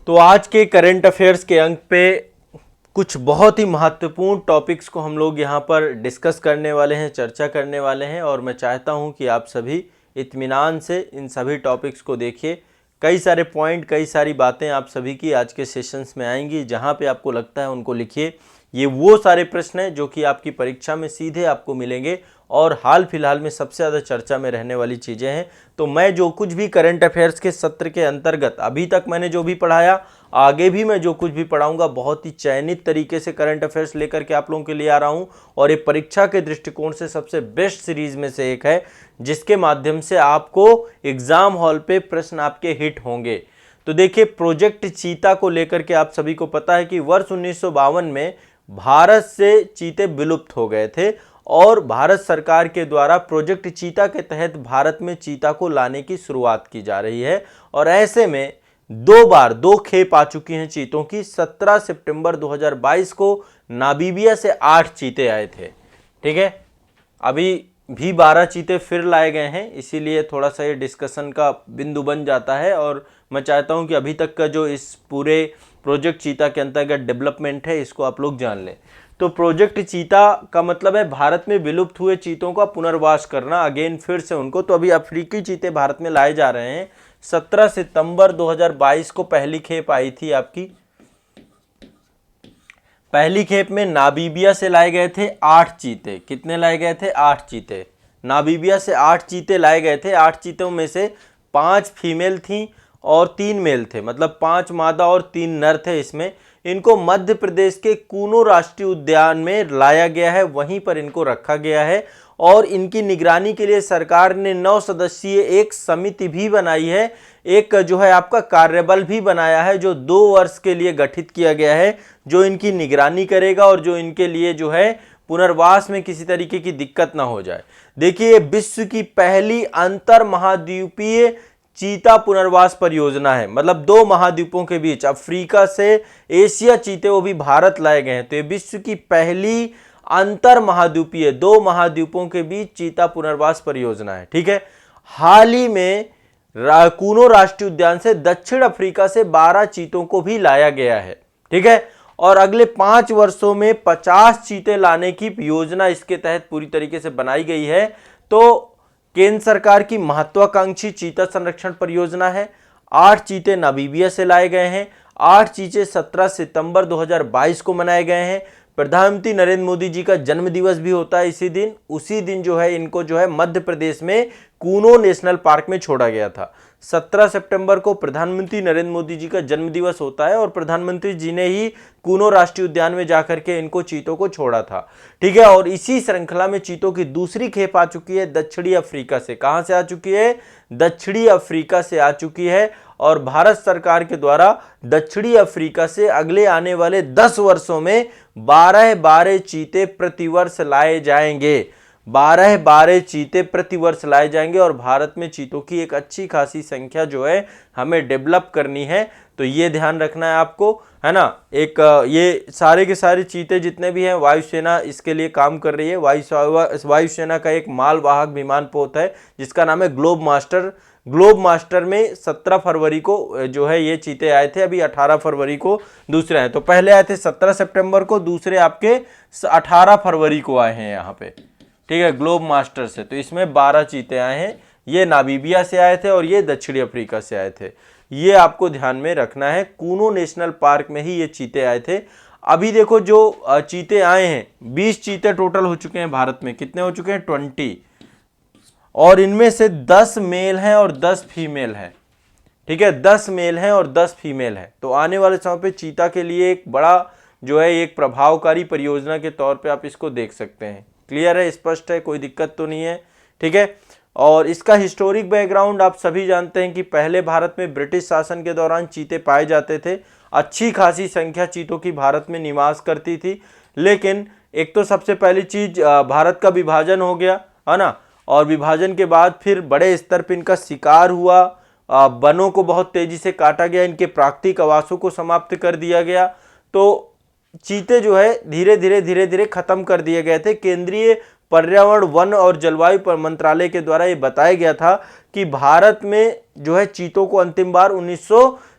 तो आज के करंट अफेयर्स के अंक पे कुछ बहुत ही महत्वपूर्ण टॉपिक्स को हम लोग यहाँ पर डिस्कस करने वाले हैं, चर्चा करने वाले हैं। और मैं चाहता हूँ कि आप सभी इत्मीनान से इन सभी टॉपिक्स को देखिए। कई सारे पॉइंट, कई सारी बातें आप सभी की आज के सेशंस में आएंगी। जहाँ पे आपको लगता है उनको लिखिए। ये वो सारे प्रश्न हैं जो कि आपकी परीक्षा में सीधे आपको मिलेंगे और हाल फिलहाल में सबसे ज़्यादा चर्चा में रहने वाली चीज़ें हैं। तो मैं जो कुछ भी करंट अफेयर्स के सत्र के अंतर्गत अभी तक मैंने जो भी पढ़ाया, आगे भी मैं जो कुछ भी पढ़ाऊंगा, बहुत ही चयनित तरीके से करंट अफेयर्स लेकर के आप लोगों के लिए आ रहा हूं। और ये परीक्षा के दृष्टिकोण से सबसे बेस्ट सीरीज में से एक है, जिसके माध्यम से आपको एग्जाम हॉल पे प्रश्न आपके हिट होंगे। तो देखिए, प्रोजेक्ट चीता को लेकर के आप सभी को पता है कि वर्ष 1952 में भारत से चीते विलुप्त हो गए थे और भारत सरकार के द्वारा प्रोजेक्ट चीता के तहत भारत में चीता को लाने की शुरुआत की जा रही है। और ऐसे में दो खेप आ चुकी हैं चीतों की। 17 सितंबर 2022 को नामीबिया से 8 चीते आए थे। ठीक है, अभी भी 12 चीते फिर लाए गए हैं, इसीलिए थोड़ा सा ये डिस्कशन का बिंदु बन जाता है। और मैं चाहता हूं कि अभी तक का जो इस पूरे प्रोजेक्ट चीता के अंतर्गत डेवलपमेंट है, इसको आप लोग जान लें। तो प्रोजेक्ट चीता का मतलब है भारत में विलुप्त हुए चीतों का पुनर्वास करना, अगेन फिर से उनको। तो अभी अफ्रीकी चीते भारत में लाए जा रहे हैं। 17 सितंबर 2022 को पहली खेप आई थी आपकी। पहली खेप में नामीबिया से लाए गए थे 8 चीते। कितने लाए गए थे? 8 चीते। नामीबिया से 8 चीते लाए गए थे। 8 चीतों में से 5 फीमेल थीं और 3 मेल थे, मतलब 5 मादा और 3 नर थे इसमें। इनको मध्य प्रदेश के कूनो राष्ट्रीय उद्यान में लाया गया है, वहीं पर इनको रखा गया है। और इनकी निगरानी के लिए सरकार ने 9 सदस्यीय एक समिति भी बनाई है, एक जो है आपका कार्यबल भी बनाया है, जो 2 वर्ष के लिए गठित किया गया है, जो इनकी निगरानी करेगा और जो इनके लिए जो है पुनर्वास में किसी तरीके की दिक्कत ना हो जाए। देखिए, विश्व की पहली अंतर महाद्वीपीय चीता पुनर्वास परियोजना है, मतलब 2 महाद्वीपों के बीच, अफ्रीका से एशिया चीते वो भी भारत लाए गए हैं। तो ये विश्व की पहली अंतर महाद्वीपीय 2 महाद्वीपों के बीच चीता पुनर्वास परियोजना है। ठीक है, हाल ही में कूनो राष्ट्रीय उद्यान से दक्षिण अफ्रीका से 12 चीतों को भी लाया गया है। ठीक है, और अगले 5 वर्षों में 50 चीते लाने की योजना इसके तहत पूरी तरीके से बनाई गई है। तो केंद्र सरकार की महत्वाकांक्षी चीता संरक्षण परियोजना है। 8 चीते नामीबिया से लाए गए हैं। 8 चीते 17 सितंबर 2022 को मनाए गए हैं। प्रधानमंत्री नरेंद्र मोदी जी का जन्म दिवस भी होता है इसी दिन। उसी दिन जो है इनको जो है मध्य प्रदेश में कूनो नेशनल पार्क में छोड़ा गया था। 17 सितंबर को प्रधानमंत्री नरेंद्र मोदी जी का जन्म दिवस होता है और प्रधानमंत्री जी ने ही कूनो राष्ट्रीय उद्यान में जाकर के इनको चीतों को छोड़ा था। ठीक है, और इसी श्रृंखला में चीतों की दूसरी खेप आ चुकी है दक्षिणी अफ्रीका से। कहां से आ चुकी है? दक्षिणी अफ्रीका से आ चुकी है। और भारत सरकार के द्वारा दक्षिणी अफ्रीका से अगले आने वाले 10 वर्षों में 12 चीते प्रतिवर्ष लाए जाएंगे। 12 चीते प्रतिवर्ष लाए जाएंगे और भारत में चीतों की एक अच्छी खासी संख्या जो है हमें डेवलप करनी है। तो ये ध्यान रखना है आपको, है ना। एक ये सारे के सारे चीते जितने भी हैं, वायुसेना इसके लिए काम कर रही है। वायुसेना का एक मालवाहक विमान पोत है जिसका नाम है ग्लोब मास्टर। ग्लोब मास्टर में 17 फरवरी को जो है ये चीते आए थे। अभी 18 फरवरी को दूसरे आए। तो पहले आए थे 17 सितंबर को, दूसरे आपके 18 फरवरी को आए हैं यहाँ पे। ठीक है, ग्लोब मास्टर से। तो इसमें 12 चीते आए हैं। ये नामीबिया से आए थे और ये दक्षिणी अफ्रीका से आए थे। ये आपको ध्यान में रखना है। कूनो नेशनल पार्क में ही ये चीते आए थे। अभी देखो जो चीते आए हैं, 20 चीते टोटल हो चुके हैं भारत में। कितने हो चुके हैं? 20। और इनमें से 10 मेल हैं और 10 फीमेल हैं। ठीक है, 10 मेल हैं और 10 फीमेल हैं। तो आने वाले समय पे चीता के लिए एक बड़ा जो है एक प्रभावकारी परियोजना के तौर पे आप इसको देख सकते हैं। क्लियर है? स्पष्ट है? कोई दिक्कत तो नहीं है? ठीक है, और इसका हिस्टोरिक बैकग्राउंड आप सभी जानते हैं कि पहले भारत में ब्रिटिश शासन के दौरान चीते पाए जाते थे। अच्छी खासी संख्या चीतों की भारत में निवास करती थी। लेकिन एक तो सबसे पहली चीज, भारत का विभाजन हो गया, है ना। और विभाजन के बाद फिर बड़े स्तर पर इनका शिकार हुआ, वनों को बहुत तेजी से काटा गया, इनके प्राकृतिक आवासों को समाप्त कर दिया गया। तो चीते जो है धीरे धीरे खत्म कर दिए गए थे। केंद्रीय पर्यावरण, वन और जलवायु मंत्रालय के द्वारा ये बताया गया था कि भारत में जो है चीतों को अंतिम बार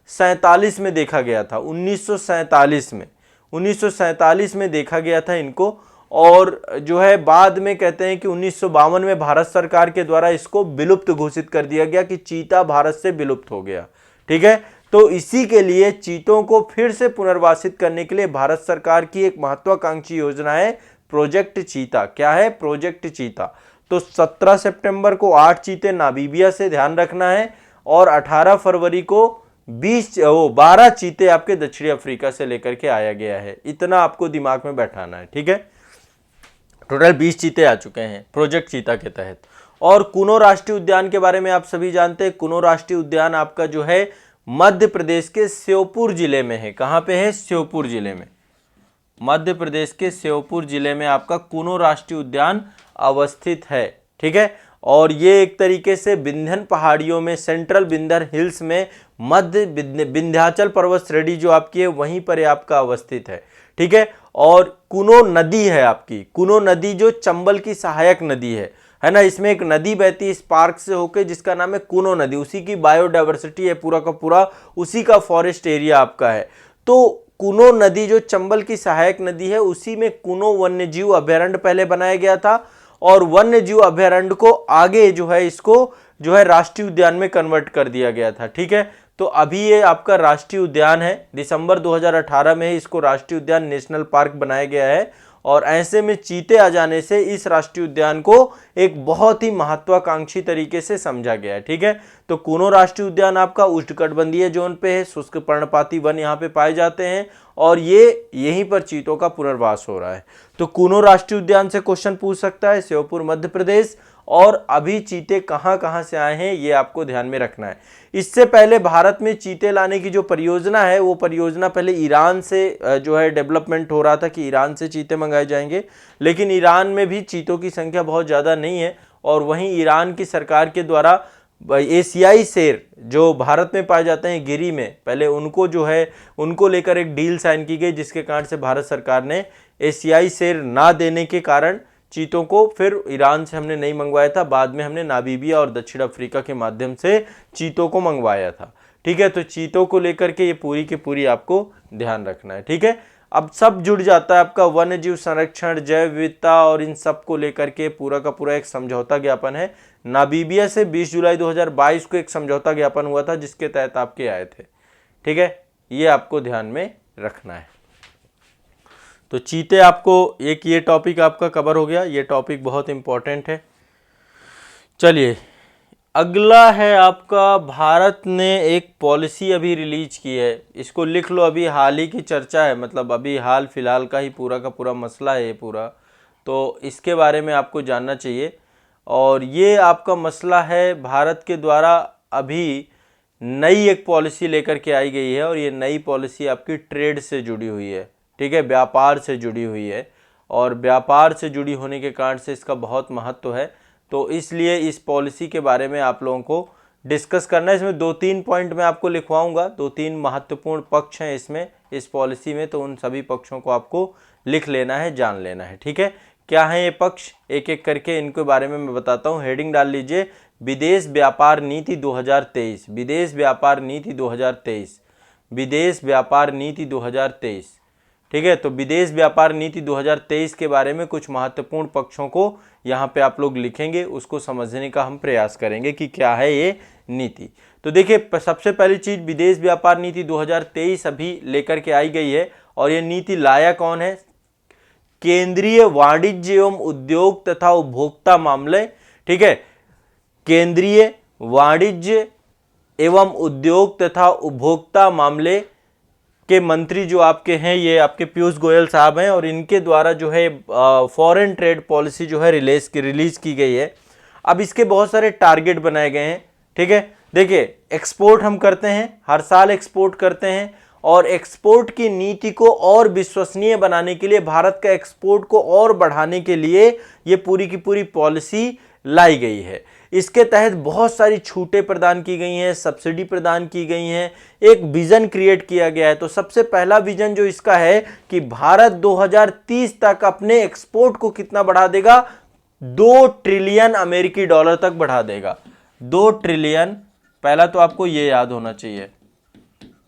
1947 में देखा गया था, 1947 में, 1947 में देखा गया था इनको। और जो है बाद में कहते हैं कि 1952 में भारत सरकार के द्वारा इसको विलुप्त घोषित कर दिया गया कि चीता भारत से विलुप्त हो गया। ठीक है, तो इसी के लिए चीतों को फिर से पुनर्वासित करने के लिए भारत सरकार की एक महत्वाकांक्षी योजना है प्रोजेक्ट चीता। क्या है? प्रोजेक्ट चीता। तो 17 सितंबर को 8 चीते नामीबिया से, ध्यान रखना है, और 18 फरवरी को 12 चीते आपके दक्षिणी अफ्रीका से लेकर के आया गया है। इतना आपको दिमाग में बैठाना है। ठीक है, टोटल 20 चीते आ चुके हैं प्रोजेक्ट चीता के तहत। और कुनो राष्ट्रीय उद्यान के बारे में आप सभी जानते हैं। कुनो राष्ट्रीय उद्यान आपका जो है मध्य प्रदेश के श्योपुर जिले में है। कहां पे है? श्योपुर जिले में। मध्य प्रदेश के श्योपुर जिले में आपका कुनो राष्ट्रीय उद्यान अवस्थित है। ठीक है, और ये एक तरीके से विंध्यन पहाड़ियों में, सेंट्रल विंध्य हिल्स में, मध्य विंध्याचल पर्वत श्रेणी जो आपकी है वहीं पर आपका अवस्थित है। ठीक है, और कुनो नदी है आपकी, कुनो नदी जो चंबल की सहायक नदी है ना। इसमें एक नदी बहती है इस पार्क से होके जिसका नाम है कुनो नदी, उसी की बायोडायवर्सिटी है पूरा का पूरा, उसी का फॉरेस्ट एरिया आपका है। तो कुनो नदी जो चंबल की सहायक नदी है, उसी में कुनो वन्यजीव अभयारण्य पहले बनाया गया था, और वन्यजीव अभयारण्य को आगे जो है इसको जो है राष्ट्रीय उद्यान में कन्वर्ट कर दिया गया था। ठीक है, तो अभी ये आपका राष्ट्रीय उद्यान है, दिसंबर 2018 में इसको राष्ट्रीय उद्यान नेशनल पार्क बनाया गया है। और ऐसे में चीते आ जाने से इस राष्ट्रीय उद्यान को एक बहुत ही महत्वाकांक्षी तरीके से समझा गया है। ठीक है, तो कुनो राष्ट्रीय उद्यान आपका उष्णकटिबंधीय जोन पे है, शुष्क पर्णपाती वन यहाँ पे पाए जाते हैं, और ये यहीं पर चीतों का पुनर्वास हो रहा है। तो कुनो राष्ट्रीय उद्यान से क्वेश्चन पूछ सकता है, श्योपुर मध्य प्रदेश। और अभी चीते कहां कहां से आए हैं ये आपको ध्यान में रखना है। इससे पहले भारत में चीते लाने की जो परियोजना है, वो परियोजना पहले ईरान से जो है डेवलपमेंट हो रहा था कि ईरान से चीते मंगाए जाएंगे, लेकिन ईरान में भी चीतों की संख्या बहुत ज़्यादा नहीं है। और वहीं ईरान की सरकार के द्वारा एशियाई शेर जो भारत में पाए जाते हैं गिरी में, पहले उनको जो है उनको लेकर एक डील साइन की गई, जिसके कारण से भारत सरकार ने एशियाई शेर ना देने के कारण चीतों को फिर ईरान से हमने नहीं मंगवाया था, बाद में हमने नामीबिया और दक्षिण अफ्रीका के माध्यम से चीतों को मंगवाया था। ठीक है, तो चीतों को लेकर के ये पूरी की पूरी आपको ध्यान रखना है। ठीक है, अब सब जुड़ जाता है आपका वन्य जीव संरक्षण, जैव विविधता और इन सब को लेकर के पूरा का पूरा एक समझौता ज्ञापन है। नामीबिया से 20 जुलाई 2022 को एक समझौता ज्ञापन हुआ था जिसके तहत आपके आए थे। ठीक है, ये आपको ध्यान में रखना है। तो चीते आपको एक ये टॉपिक आपका कवर हो गया, ये टॉपिक बहुत इंपॉर्टेंट है। चलिए अगला है आपका, भारत ने एक पॉलिसी अभी रिलीज की है, इसको लिख लो, अभी हाल ही की चर्चा है, मतलब अभी हाल फिलहाल का ही पूरा का पूरा मसला है ये पूरा, तो इसके बारे में आपको जानना चाहिए। और ये आपका मसला है भारत के द्वारा अभी नई एक पॉलिसी लेकर के आई गई है, और ये नई पॉलिसी आपकी ट्रेड से जुड़ी हुई है। ठीक है, व्यापार से जुड़ी हुई है, और व्यापार से जुड़ी होने के कारण से इसका बहुत महत्व है। तो इसलिए इस पॉलिसी के बारे में आप लोगों को डिस्कस करना है। इसमें 2-3 पॉइंट मैं आपको लिखवाऊंगा, 2-3 महत्वपूर्ण पक्ष हैं इसमें, इस पॉलिसी में, तो उन सभी पक्षों को आपको लिख लेना है, जान लेना है। ठीक है, क्या है ये पक्ष, एक एक करके इनके बारे में मैं बताता हूँ। हेडिंग डाल लीजिए, विदेश व्यापार नीति 2023, विदेश व्यापार नीति 2023, विदेश व्यापार नीति 2023। ठीक है, तो विदेश व्यापार नीति 2023 के बारे में कुछ महत्वपूर्ण पक्षों को यहाँ पे आप लोग लिखेंगे, उसको समझने का हम प्रयास करेंगे कि क्या है ये नीति। तो देखिए, सबसे पहली चीज, विदेश व्यापार नीति 2023 अभी लेकर के आई गई है, और ये नीति लाया कौन है? केंद्रीय वाणिज्य एवं उद्योग तथा उपभोक्ता मामले। ठीक है, केंद्रीय वाणिज्य एवं उद्योग तथा उपभोक्ता मामले के मंत्री जो आपके हैं, ये आपके पीयूष गोयल साहब हैं, और इनके द्वारा जो है फॉरेन ट्रेड पॉलिसी जो है रिलीज की गई है। अब इसके बहुत सारे टारगेट बनाए गए हैं। ठीक है, देखिए एक्सपोर्ट हम करते हैं, हर साल एक्सपोर्ट करते हैं, और एक्सपोर्ट की नीति को और विश्वसनीय बनाने के लिए, भारत का एक्सपोर्ट को और बढ़ाने के लिए ये पूरी की पूरी पॉलिसी लाई गई है। इसके तहत बहुत सारी छूटें प्रदान की गई हैं, सब्सिडी प्रदान की गई हैं, एक विजन क्रिएट किया गया है। तो सबसे पहला विजन जो इसका है कि भारत 2030 तक अपने एक्सपोर्ट को कितना बढ़ा देगा? 2 ट्रिलियन अमेरिकी डॉलर तक बढ़ा देगा। 2 ट्रिलियन, पहला तो आपको ये याद होना चाहिए,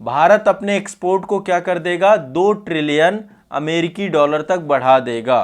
भारत अपने एक्सपोर्ट को क्या कर देगा, 2 ट्रिलियन अमेरिकी डॉलर तक बढ़ा देगा,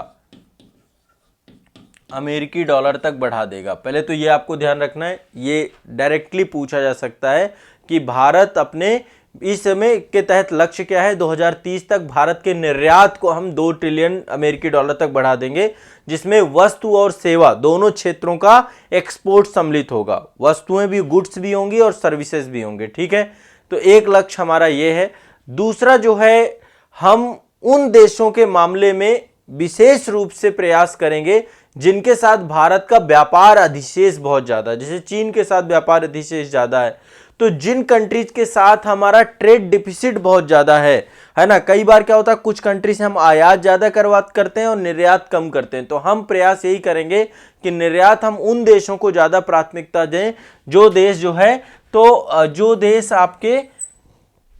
अमेरिकी डॉलर तक बढ़ा देगा। पहले तो ये आपको ध्यान रखना है, ये डायरेक्टली पूछा जा सकता है कि भारत अपने इस समय के तहत लक्ष्य क्या है, 2030 तक भारत के निर्यात को हम 2 ट्रिलियन अमेरिकी डॉलर तक बढ़ा देंगे, जिसमें वस्तु और सेवा दोनों क्षेत्रों का एक्सपोर्ट सम्मिलित होगा। वस्तुएं भी, गुड्स भी होंगी और सर्विसेज भी होंगे। ठीक है, तो एक लक्ष्य हमारा ये है। दूसरा जो है, हम उन देशों के मामले में विशेष रूप से प्रयास करेंगे जिनके साथ भारत का व्यापार अधिशेष बहुत ज्यादा है। जैसे चीन के साथ व्यापार अधिशेष ज्यादा है, तो जिन कंट्रीज के साथ हमारा ट्रेड डिफिसिट बहुत ज्यादा है ना। कई बार क्या होता है, कुछ कंट्री से हम आयात ज्यादा करते हैं और निर्यात कम करते हैं, तो हम प्रयास यही करेंगे कि निर्यात हम उन देशों को ज्यादा प्राथमिकता दें जो देश जो है, तो जो देश आपके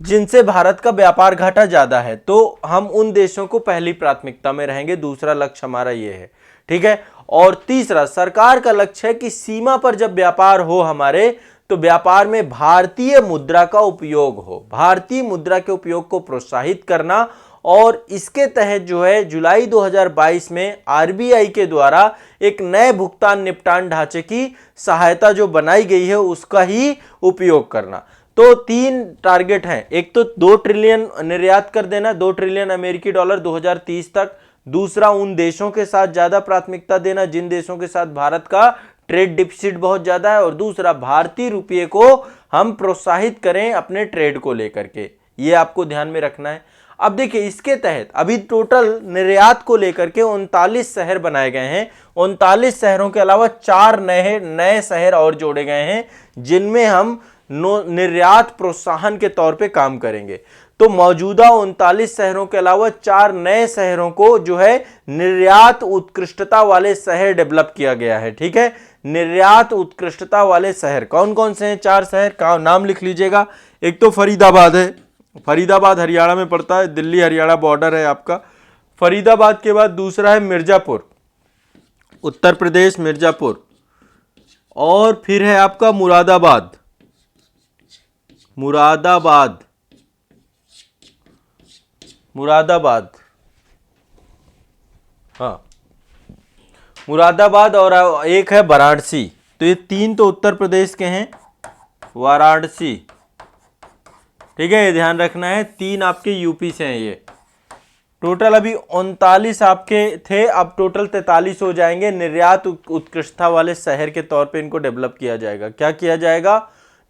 जिनसे भारत का व्यापार घाटा ज्यादा है, तो हम उन देशों को पहली प्राथमिकता में रहेंगे। दूसरा लक्ष्य हमारा ये है। ठीक है, और तीसरा सरकार का लक्ष्य है कि सीमा पर जब व्यापार हो हमारे, तो व्यापार में भारतीय मुद्रा का उपयोग हो, भारतीय मुद्रा के उपयोग को प्रोत्साहित करना। और इसके तहत जो है जुलाई 2022 में आरबीआई के द्वारा एक नए भुगतान निपटान ढांचे की सहायता जो बनाई गई है उसका ही उपयोग करना। तो 3 टारगेट हैं, एक तो 2 ट्रिलियन निर्यात कर देना, 2 ट्रिलियन अमेरिकी डॉलर 2030 तक। दूसरा, उन देशों के साथ ज्यादा प्राथमिकता देना जिन देशों के साथ भारत का ट्रेड डिफिसिट बहुत ज्यादा है। और दूसरा, भारतीय रुपये को हम प्रोत्साहित करें अपने ट्रेड को लेकर के, ये आपको ध्यान में रखना है। अब देखिए, इसके तहत अभी टोटल निर्यात को लेकर के 39 शहर बनाए गए हैं। 39 शहरों के अलावा 4 नए शहर और जोड़े गए हैं जिनमें हम निर्यात प्रोत्साहन के तौर पे काम करेंगे। तो मौजूदा 39 शहरों के अलावा 4 नए शहरों को जो है निर्यात उत्कृष्टता वाले शहर डेवलप किया गया है। ठीक है, निर्यात उत्कृष्टता वाले शहर कौन कौन से हैं? 4 शहर का नाम लिख लीजिएगा। एक तो फरीदाबाद है, फरीदाबाद हरियाणा में पड़ता है, दिल्ली हरियाणा बॉर्डर है आपका। फरीदाबाद के बाद दूसरा है मिर्जापुर, उत्तर प्रदेश मिर्जापुर। और फिर है आपका मुरादाबाद, मुरादाबाद, मुरादाबाद, हाँ मुरादाबाद। और एक है वाराणसी। तो ये 3 तो उत्तर प्रदेश के हैं, वाराणसी। ठीक है, ये ध्यान रखना है। 3 आपके यूपी से हैं। ये टोटल अभी 39 आपके थे, अब टोटल 43 हो जाएंगे। निर्यात उत्कृष्टता वाले शहर के तौर पे इनको डेवलप किया जाएगा। क्या किया जाएगा?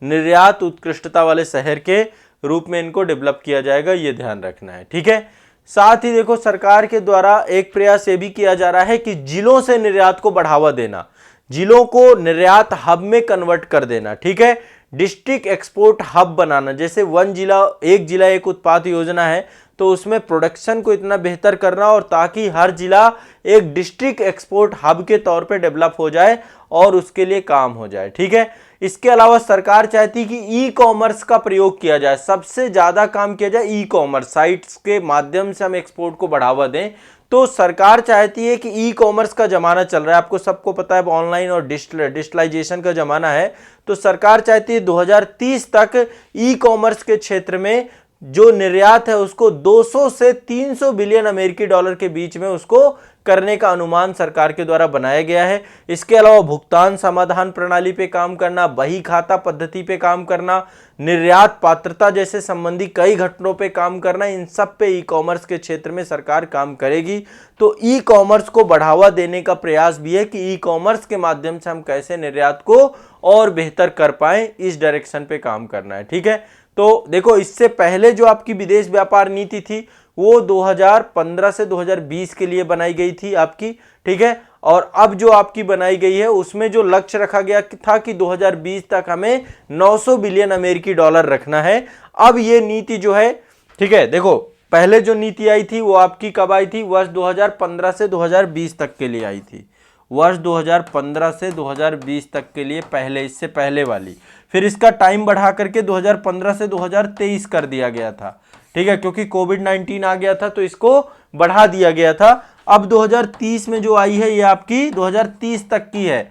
निर्यात उत्कृष्टता वाले शहर के रूप में इनको डेवलप किया जाएगा, ये ध्यान रखना है। ठीक है, साथ ही देखो, सरकार के द्वारा एक प्रयास ये भी किया जा रहा है कि जिलों से निर्यात को बढ़ावा देना, जिलों को निर्यात हब में कन्वर्ट कर देना। ठीक है, डिस्ट्रिक्ट एक्सपोर्ट हब बनाना। जैसे एक जिला एक उत्पाद योजना है, तो उसमें प्रोडक्शन को इतना बेहतर करना और ताकि हर जिला एक डिस्ट्रिक्ट एक्सपोर्ट हब के तौर पे डेवलप हो जाए और उसके लिए काम हो जाए। ठीक है, इसके अलावा सरकार चाहती कि ई कॉमर्स का प्रयोग किया जाए, सबसे ज्यादा काम किया जाए ई कॉमर्स साइट्स के माध्यम से हम एक्सपोर्ट को बढ़ावा दें। तो सरकार चाहती है कि ई कॉमर्स का जमाना चल रहा है, आपको सबको पता है, ऑनलाइन और डिजिटलाइजेशन का जमाना है। तो सरकार चाहती है 2030 तक ई कॉमर्स के क्षेत्र में जो निर्यात है उसको 200 से 300 बिलियन अमेरिकी डॉलर के बीच में उसको करने का अनुमान सरकार के द्वारा बनाया गया है। इसके अलावा भुगतान समाधान प्रणाली पे काम करना, बही खाता पद्धति पे काम करना, निर्यात पात्रता जैसे संबंधी कई घटनों पे काम करना, इन सब पे ई कॉमर्स के क्षेत्र में सरकार काम करेगी। तो ई कॉमर्स को बढ़ावा देने का प्रयास भी है कि ई कॉमर्स के माध्यम से हम कैसे निर्यात को और बेहतर कर पाए, इस डायरेक्शन पे काम करना है। ठीक है, तो देखो, इससे पहले जो आपकी विदेश व्यापार नीति थी वो 2015 से 2020 के लिए बनाई गई थी आपकी। ठीक है, और अब जो आपकी बनाई गई है उसमें जो लक्ष्य रखा गया था कि 2020 तक हमें 900 बिलियन अमेरिकी डॉलर रखना है। अब ये नीति जो है, ठीक है, देखो, पहले जो नीति आई थी वो आपकी कब आई थी? वर्ष 2015 से 2020 तक के लिए आई थी, वर्ष 2015 से 2020 तक के लिए, पहले, इससे पहले वाली। फिर इसका टाइम बढ़ा करके 2015 से 2023 कर दिया गया था। ठीक है, क्योंकि कोविड-19 आ गया था तो इसको बढ़ा दिया गया था। अब 2030 में जो आई है ये आपकी 2030 तक की है।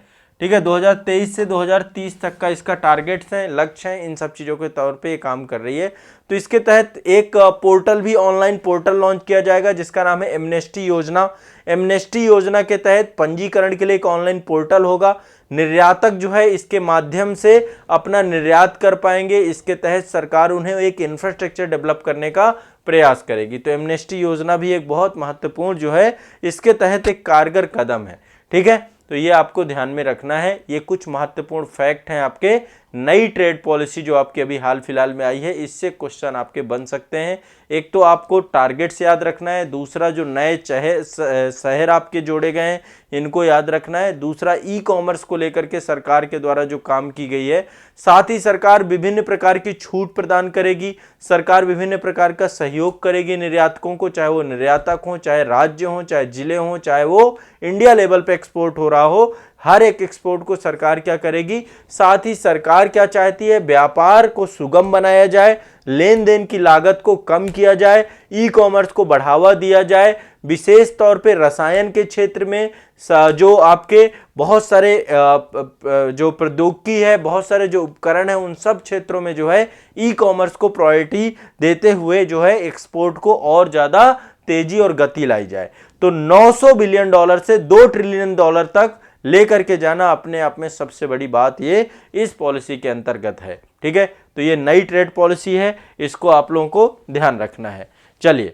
ठीक है। 2023 से 2030 तक का इसका टारगेट्स है, लक्ष्य है, इन सब चीज़ों के तौर पे ये काम कर रही है। तो इसके तहत एक पोर्टल भी, ऑनलाइन पोर्टल लॉन्च किया जाएगा जिसका नाम है एमनेस्टी योजना। एमनेस्टी योजना के तहत पंजीकरण के लिए एक ऑनलाइन पोर्टल होगा। निर्यातक जो है इसके माध्यम से अपना निर्यात कर पाएंगे। इसके तहत सरकार उन्हें एक इंफ्रास्ट्रक्चर डेवलप करने का प्रयास करेगी। तो एमनेस्टी योजना भी एक बहुत महत्वपूर्ण जो है इसके तहत एक कारगर कदम है। ठीक है, तो ये आपको ध्यान में रखना है। ये कुछ महत्वपूर्ण फैक्ट हैं आपके नई ट्रेड पॉलिसी जो आपकी अभी हाल फिलहाल में आई है, इससे क्वेश्चन आपके बन सकते हैं। एक तो आपको टारगेट्स याद रखना है, दूसरा जो नए शहर आपके जोड़े गए हैं इनको याद रखना है, दूसरा ई कॉमर्स को लेकर के सरकार के द्वारा जो काम की गई है, साथ ही सरकार विभिन्न प्रकार की छूट प्रदान करेगी, सरकार विभिन्न प्रकार का सहयोग करेगी निर्यातकों को, चाहे वो निर्यातक हो, चाहे राज्य हो, चाहे जिले हो, चाहे वो इंडिया लेवल पे एक्सपोर्ट हो रहा हो, हर एक एक्सपोर्ट को सरकार क्या करेगी। साथ ही सरकार क्या चाहती है, व्यापार को सुगम बनाया जाए, लेन देन की लागत को कम किया जाए, ई कॉमर्स को बढ़ावा दिया जाए, विशेष तौर पे रसायन के क्षेत्र में जो आपके बहुत सारे जो प्रौद्योगिकी है, बहुत सारे जो उपकरण है, उन सब क्षेत्रों में जो है ई कॉमर्स को प्रायोरिटी देते हुए जो है एक्सपोर्ट को और ज्यादा तेजी और गति लाई जाए। तो 900 बिलियन डॉलर से 2 ट्रिलियन डॉलर तक लेकर के जाना अपने आप में सबसे बड़ी बात ये इस पॉलिसी के अंतर्गत है। ठीक है, तो ये नई ट्रेड पॉलिसी है, इसको आप लोगों को ध्यान रखना है। चलिए,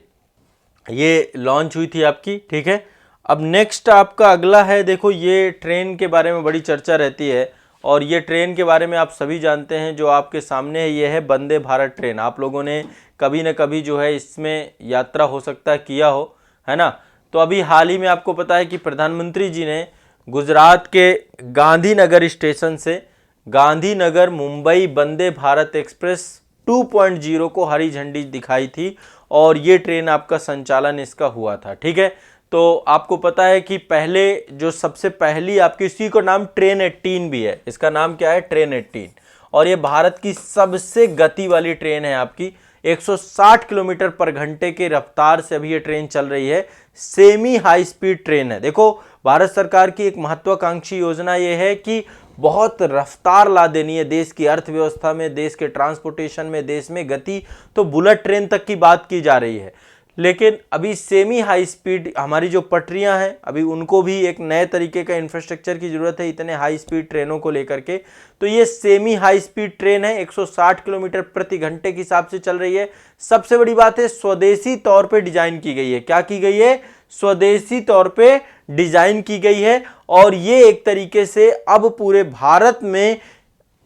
ये लॉन्च हुई थी आपकी। ठीक है, अब नेक्स्ट आपका अगला है, देखो ये ट्रेन के बारे में बड़ी चर्चा रहती है और ये ट्रेन के बारे में आप सभी जानते हैं। जो आपके सामने है ये है वंदे भारत ट्रेन। आप लोगों ने कभी ना कभी जो है इसमें यात्रा हो सकता है किया हो, है ना। तो अभी हाल ही में आपको पता है कि प्रधानमंत्री जी ने गुजरात के गांधीनगर स्टेशन से गांधीनगर मुंबई वंदे भारत एक्सप्रेस 2.0 को हरी झंडी दिखाई थी और ये ट्रेन आपका संचालन इसका हुआ था। ठीक है, तो आपको पता है कि पहले जो सबसे पहली आपकी, इसी को नाम ट्रेन 18 भी है, इसका नाम क्या है, ट्रेन 18, और ये भारत की सबसे गति वाली ट्रेन है आपकी। 160 किलोमीटर पर घंटे के रफ्तार से अभी ये ट्रेन चल रही है। सेमी हाई स्पीड ट्रेन है। देखो, भारत सरकार की एक महत्वाकांक्षी योजना ये है कि बहुत रफ्तार ला देनी है देश की अर्थव्यवस्था में, देश के ट्रांसपोर्टेशन में, देश में गति, तो बुलेट ट्रेन तक की बात की जा रही है। लेकिन अभी सेमी हाई स्पीड हमारी जो पटरियां हैं, अभी उनको भी एक नए तरीके का इंफ्रास्ट्रक्चर की जरूरत है इतने हाई स्पीड ट्रेनों को लेकर के। तो ये सेमी हाई स्पीड ट्रेन है, 160 किलोमीटर प्रति घंटे के हिसाब से चल रही है। सबसे बड़ी बात है, स्वदेशी तौर पे डिजाइन की गई है। क्या की गई है, स्वदेशी तौर पे डिजाइन की गई है। और ये एक तरीके से अब पूरे भारत में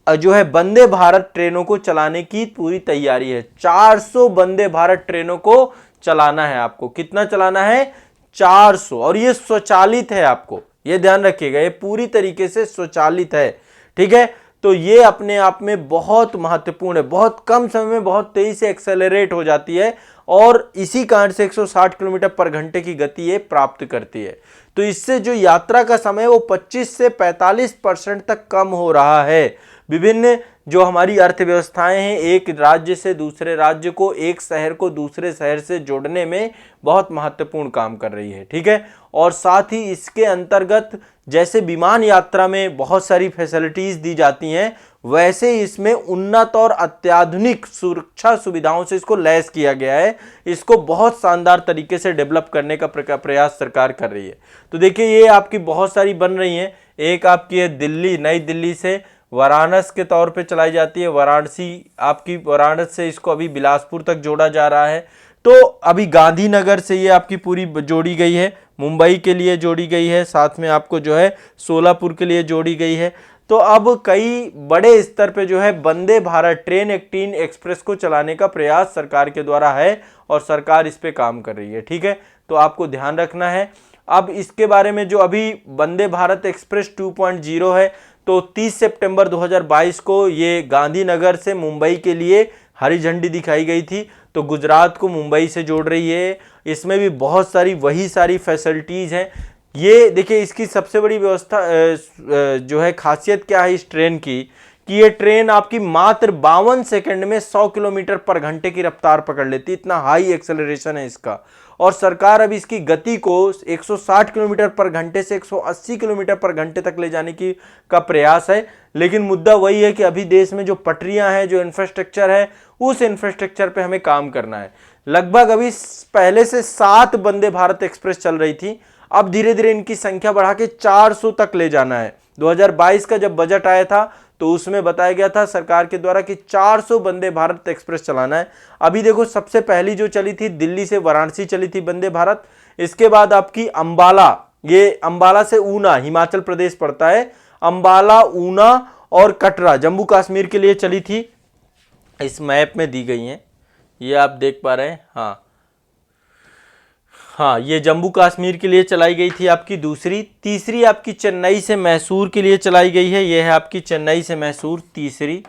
जो है वंदे भारत ट्रेनों को चलाने की पूरी तैयारी है। 400 वंदे भारत ट्रेनों को चलाना है आपको। कितना चलाना है, 400, और ये स्वचालित है। आपको ये ध्यान रखिएगा, ये पूरी तरीके से स्वचालित है। ठीक है, तो ये अपने आप में बहुत महत्वपूर्ण है। बहुत कम समय में बहुत तेजी से एक्सेलरेट हो जाती है और इसी कारण से 160 किलोमीटर पर घंटे की गति ये प्राप्त करती है। तो इससे जो यात्रा का समय वो 25 से 45% तक कम हो रहा है। विभिन्न जो हमारी अर्थव्यवस्थाएं हैं, एक राज्य से दूसरे राज्य को, एक शहर को दूसरे शहर से जोड़ने में बहुत महत्वपूर्ण काम कर रही है। ठीक है, और साथ ही इसके अंतर्गत जैसे विमान यात्रा में बहुत सारी फैसिलिटीज दी जाती हैं, वैसे इसमें उन्नत और अत्याधुनिक सुरक्षा सुविधाओं से इसको लैस किया गया है। इसको बहुत शानदार तरीके से डेवलप करने का प्रयास सरकार कर रही है। तो देखिए, ये आपकी बहुत सारी बन रही हैं। एक आपकी है दिल्ली, नई दिल्ली से वाराणसी के तौर पे चलाई जाती है। वाराणसी आपकी, वाराणसी से इसको अभी बिलासपुर तक जोड़ा जा रहा है। तो अभी गांधीनगर से ये आपकी पूरी जोड़ी गई है, मुंबई के लिए जोड़ी गई है, साथ में आपको जो है सोलापुर के लिए जोड़ी गई है। तो अब कई बड़े स्तर पे जो है वंदे भारत ट्रेन 18 एक्सप्रेस को चलाने का प्रयास सरकार के द्वारा है और सरकार इस पे काम कर रही है। ठीक है, तो आपको ध्यान रखना है। अब इसके बारे में जो अभी वंदे भारत एक्सप्रेस 2.0 है, तो 30 सितंबर 2022 को ये गांधीनगर से मुंबई के लिए हरी झंडी दिखाई गई थी। तो गुजरात को मुंबई से जोड़ रही है। इसमें भी बहुत सारी वही सारी फैसिलिटीज़ हैं। ये देखिए, इसकी सबसे बड़ी व्यवस्था जो है खासियत क्या है इस ट्रेन की, कि ये ट्रेन आपकी मात्र 52 सेकंड में 100 किलोमीटर पर घंटे की रफ्तार पकड़ लेती, इतना हाई एक्सेलरेशन है इसका। और सरकार अब इसकी गति को 160 किलोमीटर पर घंटे से 180 किलोमीटर पर घंटे तक ले जाने की का प्रयास है। लेकिन मुद्दा वही है कि अभी देश में जो पटरियां हैं, जो इंफ्रास्ट्रक्चर है, उस इंफ्रास्ट्रक्चर पे हमें काम करना है। लगभग अभी पहले से 7 वंदे भारत एक्सप्रेस चल रही थी, अब धीरे धीरे इनकी संख्या बढ़ा के 400 तक ले जाना है। 2022 का जब बजट आया था तो उसमें बताया गया था सरकार के द्वारा कि 400 वंदे भारत एक्सप्रेस चलाना है। अभी देखो, सबसे पहली जो चली थी दिल्ली से वाराणसी चली थी वंदे भारत, इसके बाद आपकी अंबाला, ये अंबाला से ऊना हिमाचल प्रदेश पड़ता है, अंबाला, ऊना और कटरा जम्मू कश्मीर के लिए चली थी। इस मैप में दी गई हैं, ये आप देख पा रहे हैं। हाँ, ये जम्मू कश्मीर के लिए चलाई गई थी आपकी दूसरी। तीसरी आपकी चेन्नई से मैसूर के लिए चलाई गई है, ये है आपकी चेन्नई से मैसूर तीसरी,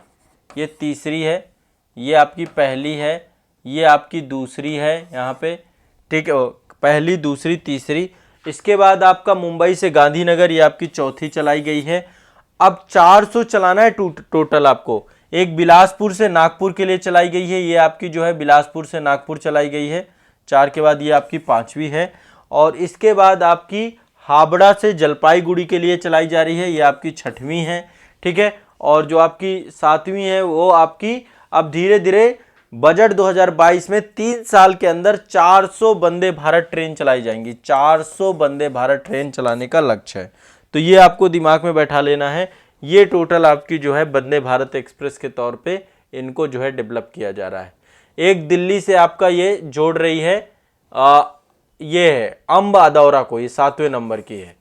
ये तीसरी है, ये आपकी पहली है, ये आपकी दूसरी है यहाँ पे, ठीक है, पहली, दूसरी, तीसरी। इसके बाद आपका मुंबई से गांधीनगर, ये आपकी चौथी चलाई गई है। अब 400 चलाना है टोटल आपको। एक बिलासपुर से नागपुर के लिए चलाई गई है, ये आपकी जो है बिलासपुर से नागपुर चलाई गई है, 4 के बाद ये आपकी 5वीं है। और इसके बाद आपकी हावड़ा से जलपाईगुड़ी के लिए चलाई जा रही है, ये आपकी 6वीं है, ठीक है। और जो आपकी 7वीं है वो आपकी अब धीरे धीरे बजट 2022 में 3 साल के अंदर 400 वंदे भारत ट्रेन चलाई जाएंगी। 400 वंदे भारत ट्रेन चलाने का लक्ष्य है, तो ये आपको दिमाग में बैठा लेना है। ये टोटल आपकी जो है वंदे भारत एक्सप्रेस के तौर पे इनको जो है डेवलप किया जा रहा है। एक दिल्ली से आपका ये जोड़ रही है, ये है अंब अदौरा को, ये 7वें नंबर की है,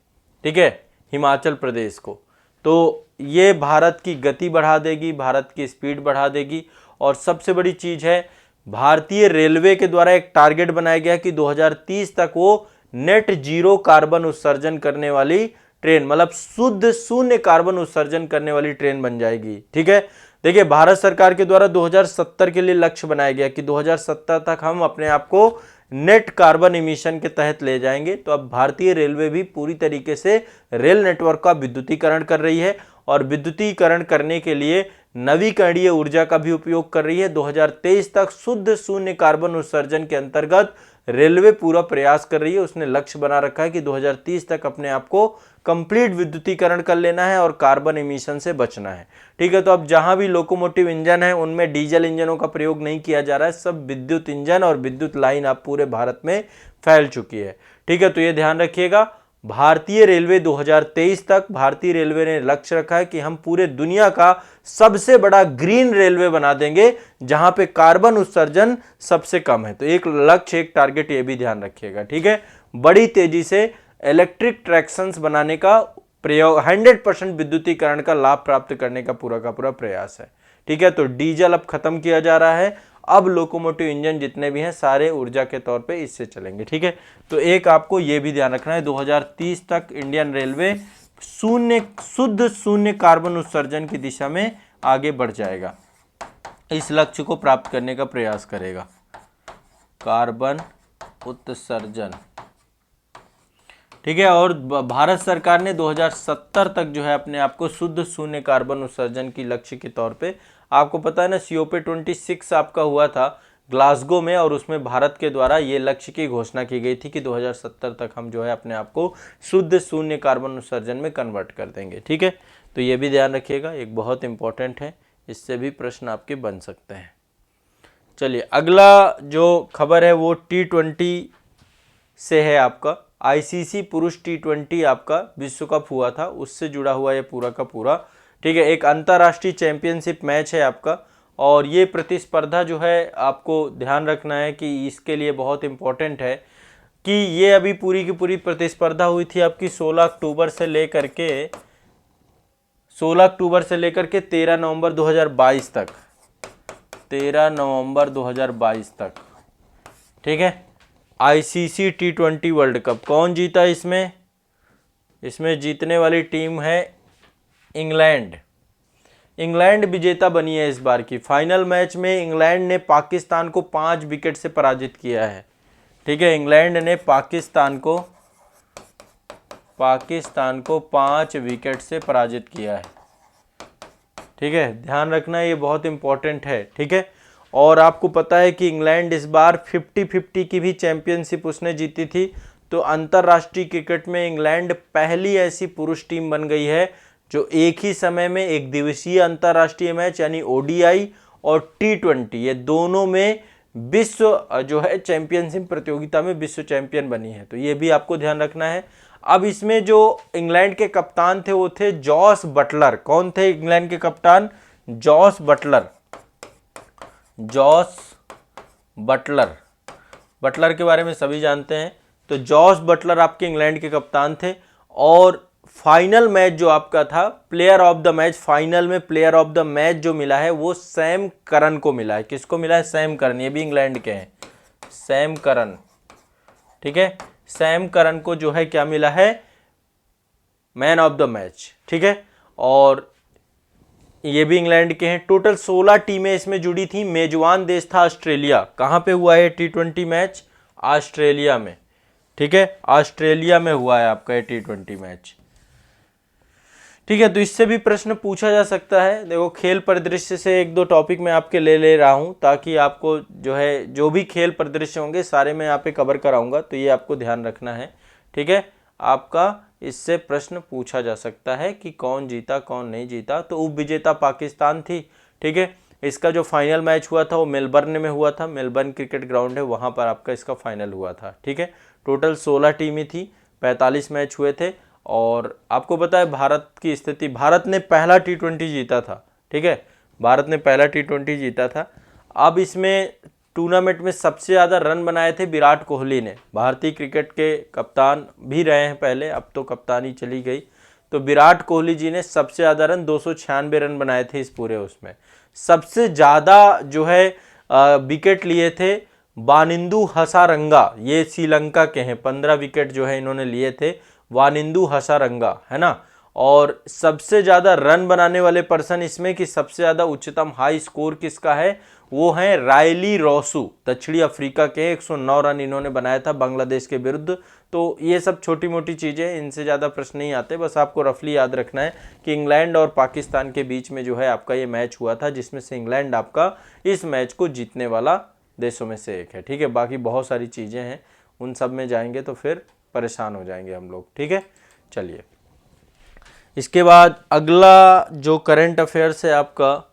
ठीक है, हिमाचल प्रदेश को। तो ये भारत की गति बढ़ा देगी, भारत की स्पीड बढ़ा देगी। और सबसे बड़ी चीज है, भारतीय रेलवे के द्वारा एक टारगेट बनाया गया कि 2030 तक वो नेट जीरो कार्बन उत्सर्जन करने वाली ट्रेन, मतलब शुद्ध शून्य कार्बन उत्सर्जन करने वाली ट्रेन बन जाएगी, ठीक है। देखिए, भारत सरकार के द्वारा 2070 के लिए लक्ष्य बनाया गया कि 2070 तक हम अपने आप को नेट कार्बन इमिशन के तहत ले जाएंगे। तो अब भारतीय रेलवे भी पूरी तरीके से रेल नेटवर्क का विद्युतीकरण कर रही है और विद्युतीकरण करने के लिए नवीकरणीय ऊर्जा का भी उपयोग कर रही है। 2023 तक शुद्ध शून्य कार्बन उत्सर्जन के अंतर्गत रेलवे पूरा प्रयास कर रही है। उसने लक्ष्य बना रखा है कि 2030 तक अपने आप को कंप्लीट विद्युतीकरण कर लेना है और कार्बन इमिशन से बचना है, ठीक है। तो अब जहां भी लोकोमोटिव इंजन है उनमें डीजल इंजनों का प्रयोग नहीं किया जा रहा है, सब विद्युत इंजन और विद्युत लाइन अब पूरे भारत में फैल चुकी है, ठीक है। तो ये ध्यान रखिएगा, भारतीय रेलवे 2023 तक भारतीय रेलवे ने लक्ष्य रखा है कि हम पूरे दुनिया का सबसे बड़ा ग्रीन रेलवे बना देंगे जहां पे कार्बन उत्सर्जन सबसे कम है। तो एक लक्ष्य, एक टारगेट ये भी ध्यान रखिएगा, ठीक है। बड़ी तेजी से इलेक्ट्रिक ट्रैक्शंस बनाने का प्रयोग, 100% विद्युतीकरण का लाभ प्राप्त करने का पूरा प्रयास है, ठीक है। तो डीजल अब खत्म किया जा रहा है, अब लोकोमोटिव इंजन जितने भी हैं सारे ऊर्जा के तौर पे इससे चलेंगे, ठीक है। तो एक आपको ये भी ध्यान रखना है, 2030 तक इंडियन रेलवे शुद्ध शून्य कार्बन उत्सर्जन की दिशा में आगे बढ़ जाएगा, इस लक्ष्य को प्राप्त करने का प्रयास करेगा, कार्बन उत्सर्जन, ठीक है। और भारत सरकार ने 2070 तक जो है अपने आप को शुद्ध शून्य कार्बन उत्सर्जन की लक्ष्य के तौर पे, आपको पता है ना, COP26 आपका हुआ था ग्लासगो में, और उसमें भारत के द्वारा ये लक्ष्य की घोषणा की गई थी कि 2070 तक हम जो है अपने आप को शुद्ध शून्य कार्बन उत्सर्जन में कन्वर्ट कर देंगे, ठीक है। तो ये भी ध्यान रखिएगा, एक बहुत इंपॉर्टेंट है, इससे भी प्रश्न आपके बन सकते हैं। चलिए, अगला जो खबर है वो T20 से है आपका। ICC पुरुष T20 आपका विश्व कप हुआ था, उससे जुड़ा हुआ ये पूरा का पूरा, ठीक है। एक अंतर्राष्ट्रीय चैंपियनशिप मैच है आपका, और ये प्रतिस्पर्धा जो है आपको ध्यान रखना है कि इसके लिए बहुत इंपॉर्टेंट है कि ये अभी पूरी की पूरी प्रतिस्पर्धा हुई थी आपकी 16 अक्टूबर से लेकर के 13 नवंबर 2022 तक, 13 नवंबर 2022 तक, ठीक है। ICC T20 वर्ल्ड कप कौन जीता इसमें? इसमें जीतने वाली टीम है इंग्लैंड। इंग्लैंड विजेता बनी है इस बार की। फाइनल मैच में इंग्लैंड ने पाकिस्तान को 5 विकेट से पराजित किया है, ठीक है। इंग्लैंड ने पाकिस्तान को 5 विकेट से पराजित किया है, ठीक है, ध्यान रखना ये बहुत इंपॉर्टेंट है। ठीक है, और आपको पता है कि इंग्लैंड इस बार 50-50 की भी चैंपियनशिप उसने जीती थी। तो अंतर्राष्ट्रीय क्रिकेट में इंग्लैंड पहली ऐसी पुरुष टीम बन गई है जो एक ही समय में एक दिवसीय अंतर्राष्ट्रीय मैच यानी ओडीआई और T20 ये दोनों में विश्व जो है चैंपियनशिप प्रतियोगिता में विश्व चैंपियन बनी है। तो ये भी आपको ध्यान रखना है। अब इसमें जो इंग्लैंड के कप्तान थे वो थे जॉस बटलर। कौन थे इंग्लैंड के कप्तान? Jos Buttler. Jos Buttler, Buttler के बारे में सभी जानते हैं। तो जॉस बटलर आपके इंग्लैंड के कप्तान थे। और फाइनल मैच जो आपका था, player of the match, final में प्लेयर ऑफ द मैच जो मिला है वो सैम करन को मिला है। किसको मिला है? Sam Curran. ये भी इंग्लैंड के हैं, सैम करन। ठीक है, सैम करन को जो है क्या मिला है? Man of the match. ठीक है, और ये भी इंग्लैंड के हैं। टोटल 16 टीमें इसमें जुड़ी थी। मेजबान देश था ऑस्ट्रेलिया। कहां पे हुआ है T20 मैच? ऑस्ट्रेलिया में। ठीक है, ऑस्ट्रेलिया में हुआ है आपका ये T20 मैच। ठीक है, तो इससे भी प्रश्न पूछा जा सकता है। देखो, खेल परिदृश्य से एक दो टॉपिक मैं आपके ले रहा हूं ताकि आपको जो है जो भी खेल परिदृश्य होंगे सारे मैं यहाँ पे कवर कराऊंगा। तो ये आपको ध्यान रखना है। ठीक है, आपका इससे प्रश्न पूछा जा सकता है कि कौन जीता कौन नहीं जीता। तो उप विजेता पाकिस्तान थी। ठीक है, इसका जो फाइनल मैच हुआ था वो मेलबर्न में हुआ था। मेलबर्न क्रिकेट ग्राउंड है, वहाँ पर आपका इसका फाइनल हुआ था। ठीक है, टोटल 16 टीमें थी, 45 मैच हुए थे। और आपको पता है भारत की स्थिति, भारत ने पहला T20 जीता था। ठीक है, भारत ने पहला T20 जीता था। अब इसमें टूर्नामेंट में सबसे ज़्यादा रन बनाए थे विराट कोहली ने। भारतीय क्रिकेट के कप्तान भी रहे हैं पहले, अब तो कप्तानी चली गई। तो विराट कोहली जी ने सबसे ज़्यादा रन 296 रन बनाए थे इस पूरे उसमें। सबसे ज़्यादा जो है विकेट लिए थे वानिंदु हसारंगा, ये श्रीलंका के हैं। 15 विकेट जो है इन्होंने लिए थे, वानिंदु हसारंगा, है ना। और सबसे ज़्यादा रन बनाने वाले पर्सन इसमें कि सबसे ज़्यादा उच्चतम हाई स्कोर किसका है? वो है रायली रोसू, दक्षिणी अफ्रीका के। 109 रन इन्होंने बनाया था बांग्लादेश के विरुद्ध। तो ये सब छोटी मोटी चीज़ें, इनसे ज़्यादा प्रश्न नहीं आते। बस आपको रफली याद रखना है कि इंग्लैंड और पाकिस्तान के बीच में जो है आपका ये मैच हुआ था, जिसमें से इंग्लैंड आपका इस मैच को जीतने वाला देशों में से एक है। ठीक है, बाकी बहुत सारी चीज़ें हैं, उन सब में जाएंगे तो फिर परेशान हो जाएंगे हम लोग। ठीक है, चलिए इसके बाद अगला जो करंट अफेयर्स है आपका,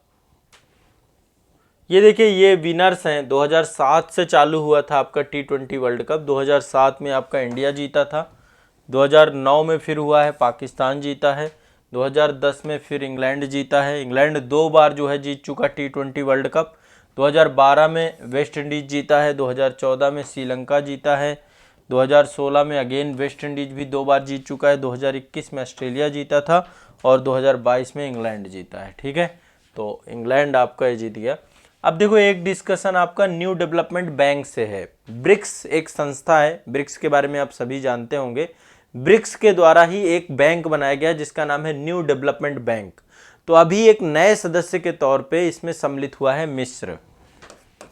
ये देखिए, ये विनर्स हैं। 2007 से चालू हुआ था आपका T20 वर्ल्ड कप। 2007 में आपका इंडिया जीता था। 2009 में फिर हुआ है पाकिस्तान जीता है। 2010 में फिर इंग्लैंड जीता है। इंग्लैंड 2 बार जो है जीत चुका T20 वर्ल्ड कप। 2012 में वेस्ट इंडीज जीता है। 2014 में श्रीलंका जीता है। 2016 में अगेन वेस्ट इंडीज भी 2 बार जीत चुका है। 2021 में ऑस्ट्रेलिया जीता था और 2022 में इंग्लैंड जीता है। ठीक है, तो इंग्लैंड आपका ये जीत गया। अब देखो, एक डिस्कशन आपका न्यू डेवलपमेंट बैंक से है। ब्रिक्स एक संस्था है, ब्रिक्स के बारे में आप सभी जानते होंगे। ब्रिक्स के द्वारा ही एक बैंक बनाया गया जिसका नाम है न्यू डेवलपमेंट बैंक। तो अभी एक नए सदस्य के तौर पे इसमें सम्मिलित हुआ है मिस्र।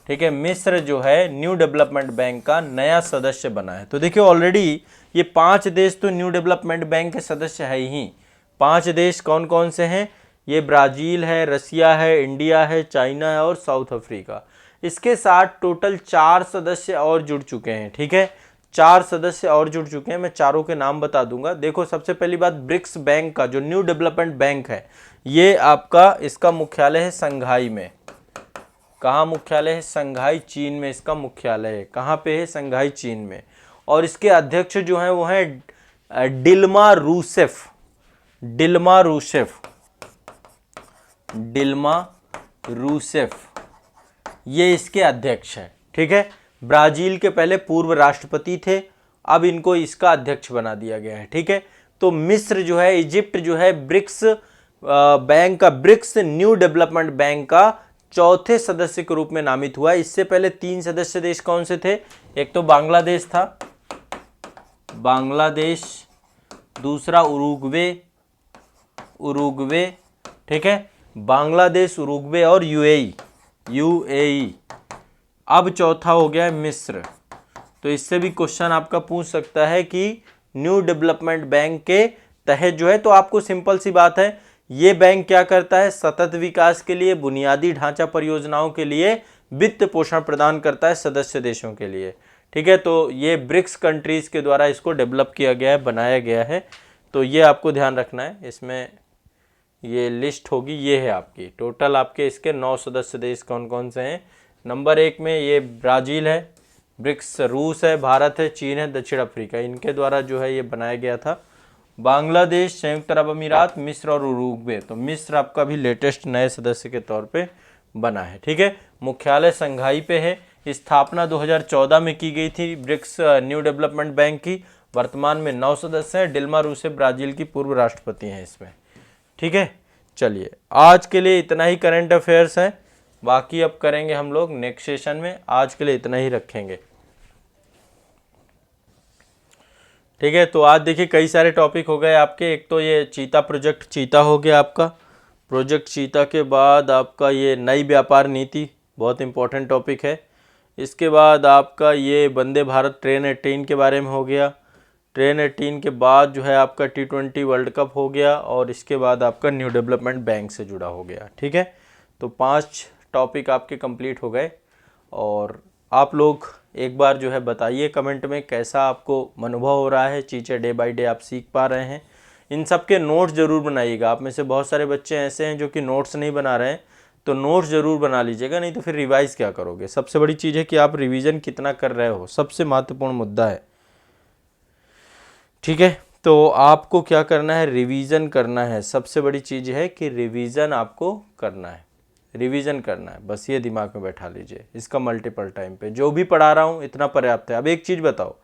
ठीक है, मिस्र जो है न्यू डेवलपमेंट बैंक का नया सदस्य बना है। तो देखिए, ऑलरेडी ये 5 देश तो न्यू डेवलपमेंट बैंक के सदस्य है ही। 5 देश कौन कौन से हैं? ये ब्राज़ील है, रसिया है, इंडिया है, चाइना है और साउथ अफ्रीका। इसके साथ टोटल 4 सदस्य और जुड़ चुके हैं। ठीक है, 4 सदस्य और जुड़ चुके हैं। मैं चारों के नाम बता दूंगा। देखो, सबसे पहली बात, ब्रिक्स बैंक का जो न्यू डेवलपमेंट बैंक है, ये आपका इसका मुख्यालय है संघाई में। कहाँ मुख्यालय है? संघाई, चीन में इसका मुख्यालय है। कहाँ पे है? संघाई, चीन में। और इसके अध्यक्ष जो हैं वो हैं Dilma Rousseff. Dilma Rousseff, Dilma Rousseff, ये इसके अध्यक्ष हैं। ठीक है, ब्राजील के पहले पूर्व राष्ट्रपति थे, अब इनको इसका अध्यक्ष बना दिया गया है। ठीक है, तो मिस्र जो है, इजिप्ट जो है ब्रिक्स बैंक का, ब्रिक्स न्यू डेवलपमेंट बैंक का चौथे सदस्य के रूप में नामित हुआ है। इससे पहले 3 सदस्य देश कौन से थे? एक तो बांग्लादेश था, बांग्लादेश, दूसरा उरुग्वे, उरुग्वे। ठीक है, बांग्लादेश, उरुग्वे और यूएई, यूएई। अब चौथा हो गया मिस्र। तो इससे भी क्वेश्चन आपका पूछ सकता है कि न्यू डेवलपमेंट बैंक के तहत जो है, तो आपको सिंपल सी बात है ये बैंक क्या करता है? सतत विकास के लिए, बुनियादी ढांचा परियोजनाओं के लिए वित्त पोषण प्रदान करता है सदस्य देशों के लिए। ठीक है, तो ये ब्रिक्स कंट्रीज के द्वारा इसको डेवलप किया गया है, बनाया गया है। तो ये आपको ध्यान रखना है, इसमें ये लिस्ट होगी, ये है आपकी टोटल, आपके इसके 9 सदस्य देश कौन कौन से हैं। नंबर 1 में ये ब्राज़ील है, ब्रिक्स रूस है, भारत है, चीन है, दक्षिण अफ्रीका, इनके द्वारा जो है ये बनाया गया था। बांग्लादेश, संयुक्त अरब अमीरात, मिस्र और उरुग्वे। तो मिस्र आपका भी लेटेस्ट नए सदस्य के तौर पे बना है। ठीक है, मुख्यालय संघाई पे है। स्थापना 2014 में की गई थी ब्रिक्स न्यू डेवलपमेंट बैंक की। वर्तमान में 9 सदस्य हैं। डिल्मा रूसेफ ब्राजील की पूर्व राष्ट्रपति हैं इसमें। ठीक है, चलिए आज के लिए इतना ही करंट अफेयर्स है, बाकी अब करेंगे हम लोग नेक्स्ट सेशन में। आज के लिए इतना ही रखेंगे। ठीक है, तो आज देखिए कई सारे टॉपिक हो गए आपके। एक तो ये चीता प्रोजेक्ट, चीता हो गया आपका प्रोजेक्ट चीता के बाद आपका ये नई व्यापार नीति, बहुत इंपॉर्टेंट टॉपिक है। इसके बाद आपका ये वंदे भारत ट्रेन 18 के बारे में हो गया। ट्रेन 18 के बाद जो है आपका T20 वर्ल्ड कप हो गया, और इसके बाद आपका न्यू डेवलपमेंट बैंक से जुड़ा हो गया। ठीक है, तो 5 टॉपिक आपके कंप्लीट हो गए। और आप लोग एक बार जो है बताइए कमेंट में कैसा आपको अनुभव हो रहा है, चीज़ें डे बाय डे आप सीख पा रहे हैं। इन सब के नोट्स ज़रूर बनाइएगा। आप में से बहुत सारे बच्चे ऐसे हैं जो कि नोट्स नहीं बना रहे हैं, तो नोट्स ज़रूर बना लीजिएगा, नहीं तो फिर रिवाइज़ क्या करोगे। सबसे बड़ी चीज़ है कि आप रिवीजन कितना कर रहे हो, सबसे महत्वपूर्ण मुद्दा है। ठीक है, तो आपको क्या करना है? रिवीजन करना है। सबसे बड़ी चीज़ है कि रिवीजन आपको करना है, रिवीजन करना है, बस ये दिमाग में बैठा लीजिए। इसका मल्टीपल टाइम पे जो भी पढ़ा रहा हूँ इतना पर्याप्त है। अब एक चीज़ बताओ,